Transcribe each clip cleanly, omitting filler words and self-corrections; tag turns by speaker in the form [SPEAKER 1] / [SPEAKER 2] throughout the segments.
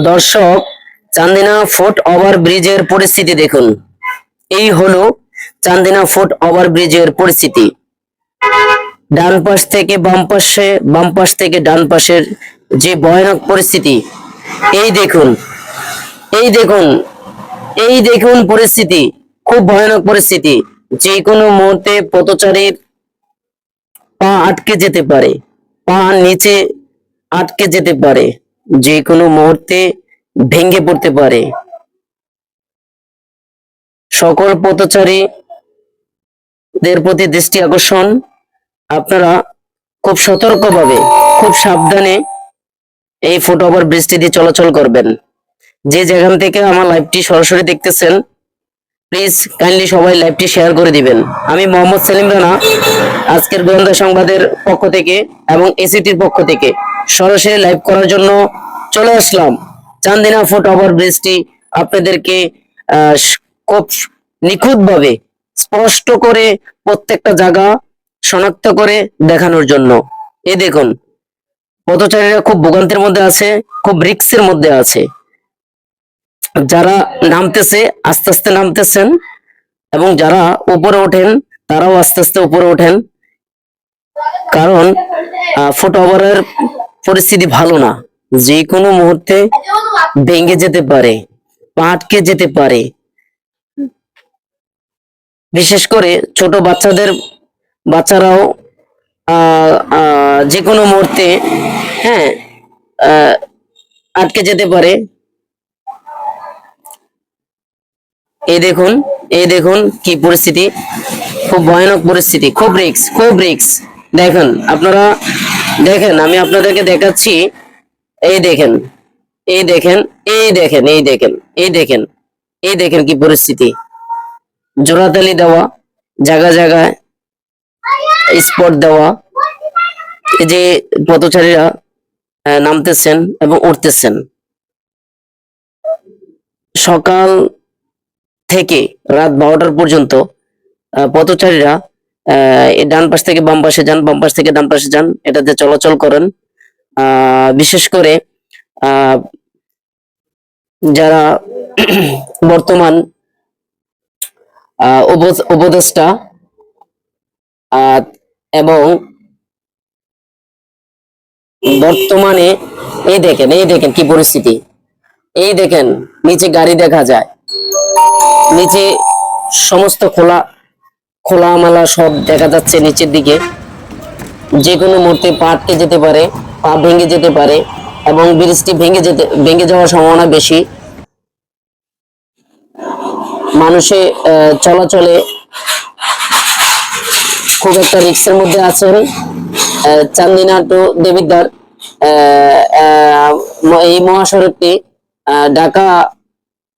[SPEAKER 1] দর্শক, Chandina foot over ব্রিজের পরিস্থিতি দেখুন। এই হলো চান্দিনা ফুট ওভার ব্রিজের পরিস্থিতি। ডান পাশ থেকে বাম পাশে, বাম পাশ থেকে ডান পাশের যে ভয়ানক পরিস্থিতি, এই দেখুন, এই দেখুন, এই দেখুন পরিস্থিতি, খুব ভয়ানক পরিস্থিতি। যে কোনো মুহূর্তে পথচারীর পা আটকে যেতে পারে, পা নিচে আটকে যেতে পারে, যে কোনো মুহূর্তে ভেঙে পড়তে পারে। সকল পথচারীদের প্রতি দৃষ্টি আকর্ষণ, আপনারা খুব সতর্কভাবে, খুব সাবধানে এই ফুটওভার ব্রিজটি দিয়ে চলাচল করবেন। যে যেখান থেকে আমার লাইভটি সরাসরি দেখতেছেন, প্লিজ কাইন্ডলি সবাই লাইভটি শেয়ার করে দিবেন। আমি মোহাম্মদ সেলিম রানা, আজকের গোয়েন্দা সংবাদের পক্ষ থেকে এবং এসিটির পক্ষ থেকে সরাসরি লাইভ করার জন্য চলে আসলাম। চান্দিনা ফুট ওভার ব্রিজটি আপনাদেরকে খুব নিখুঁতভাবে, স্পষ্ট করে প্রত্যেকটা জায়গা শনাক্ত করে দেখানোর জন্য। এই দেখুন, পথচারীরা খুব ভোগান্তির মধ্যে আছে, খুব রিস্কের মধ্যে আছে। যারা নামতেছে আস্তে আস্তে নামতেছেন, এবং যারা উপরে ওঠেন তারাও আস্তে আস্তে উপরে ওঠেন, কারণ ফুটওভারের পরিস্থিতি ভালো না। যে কোনো মুহূর্তে ভেঙে যেতে পারে, পা আটকে যেতে পারে। বিশেষ করে ছোট বাচ্চারাও যে কোনো মুহূর্তে, হ্যাঁ, আটকে যেতে পারে। এই দেখুন, এই দেখুন কি পরিস্থিতি, খুব ভয়ানক পরিস্থিতি, খুব রিস্ক, খুব রিস্ক। দেখেন, আপনারা দেখেন, আমি আপনাদেরকে দেখাচ্ছি। এই দেখেন, এই দেখেন, এই দেখেন, এই দেখেন, এই দেখেন, এই দেখেন কি পরিস্থিতি। জোড়াতালি দেওয়া, জায়গা জায়গায় স্পট দেওয়া। এই যে পথচারীরা নামতেছেন এবং উঠতেছেন। সকাল থেকে রাত 12টার পর্যন্ত পথচারীরা ডান পাশ থেকে বাম পাশে যান, বাম পাশ থেকে ডান পাশে যান, এটাতে চলাচল করেন। বিশেষ করে যারা বর্তমান উপদেষ্টা এবং বর্তমানে, এই দেখেন, এই দেখেন কি পরিস্থিতি। এই দেখেন, নিচে গাড়ি দেখা যায়, নিচে সমস্ত খোলামেলা সব দেখা যাচ্ছে নিচের দিকে। যে কোনো মুহূর্তে পা আটকে যেতে পারে, পা ভেঙে যেতে পারে, এবং ব্রিজটি ভেঙে যাওয়ার সম্ভাবনা বেশি। মানুষে চলাচলে খুব একটা রিস্কের মধ্যে আছেন। চান্দিনা টু দেবিদ্বার এই মহাসড়কটি Dhaka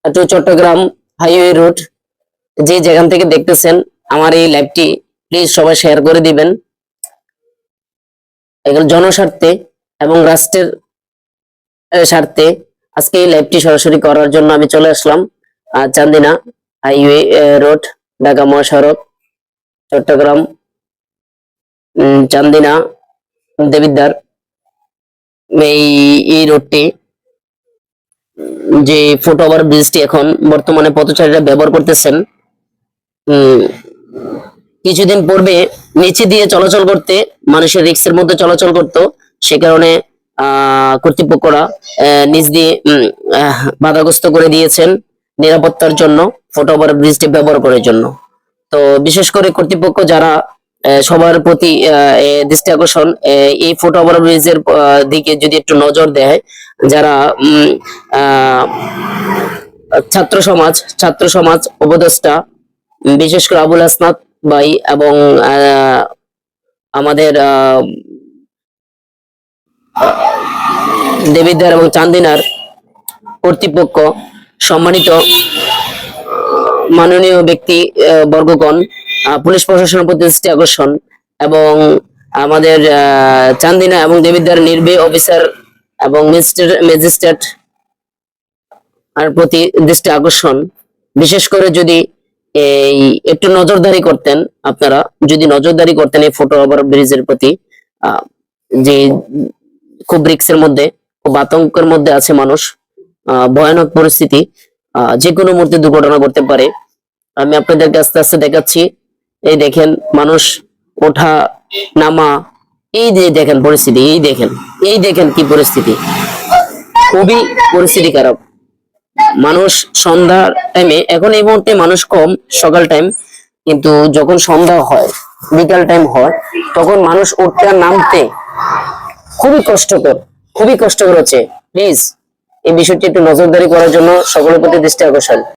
[SPEAKER 1] to Chittagong highway route. যে যেখান থেকে দেখতেছেন আমার এই লাইভটি, প্লিজ সবাই শেয়ার করে দিবেন। এগুলো জনস্বার্থে এবং রাষ্ট্রের স্বার্থে আজকে এই লাইভটি সরাসরি করার জন্য আমি চলে আসলাম। চান্দিনা হাইওয়ে রোড, ঢাকা মহাসড়ক, চট্টগ্রাম, চান্দিনা দেবিদ্বার, এই রোডটি, যে ফুটওভার ব্রিজটি এখন বর্তমানে পথচারীরা ব্যবহার করতেছেন। কিছুদিন পূর্বে নিচে দিয়ে চলাচল করতে মানুষের রিস্কের মধ্যে চলাচল করত, সে কারণে কর্তৃপক্ষরা নিচ দিয়ে বাধাগ্রস্ত করে দিয়েছেন নিরাপত্তার জন্য, ফুটওভার ব্রিজটি ব্যবহার করার জন্য। তো বিশেষ করে কর্তৃপক্ষ যারা, সবার প্রতি দৃষ্টি আকর্ষণ, এই ফুটওভার ব্রিজের দিকে যদি একটু নজর দেয়, যারা ছাত্র সমাজ উপদেষ্টা, বিশেষ করে আবুল হাসনাত ভাই এবং আমাদের দেবিদ্বার এবং চান্দিনার কর্তৃপক্ষ, সম্মানিত মাননীয় ব্যক্তি বর্গগণ, পুলিশ প্রশাসনের প্রতি দৃষ্টি আকর্ষণ, এবং আমাদের চান্দিনা এবং দেবিদ্বার নির্বাহী অফিসার এবং ম্যাজিস্ট্রেট আর প্রতি দৃষ্টি আকর্ষণ। বিশেষ করে যদি এই একটু নজরদারি করতেন, আপনারা যদি নজরদারি করতেন এই ফুটওভার ব্রিজের প্রতি, যে খুব রিস্কের মধ্যে, খুব আতঙ্কের মধ্যে আছে মানুষ, ভয়ানক পরিস্থিতি, যে কোনো মুহূর্তে দুর্ঘটনা ঘটতে পারে। আমি আপনাদেরকে আস্তে আস্তে দেখাচ্ছি। এই দেখেন মানুষ ওঠা নামা, এই যে দেখেন পরিস্থিতি, এই দেখেন কি পরিস্থিতি, খুবই পরিস্থিতি খারাপ। মানুষ সন্ধ্যার টাইমে, এখন এই মুহূর্তে মানুষ কম, সকাল টাইম, কিন্তু যখন সন্ধ্যা হয়, বিকাল টাইম হয়, তখন মানুষ উঠতে আর নামতে খুবই কষ্টকর হচ্ছে। প্লিজ এই বিষয়টি একটু নজরদারি করার জন্য সকলের প্রতি দৃষ্টি আকর্ষণ।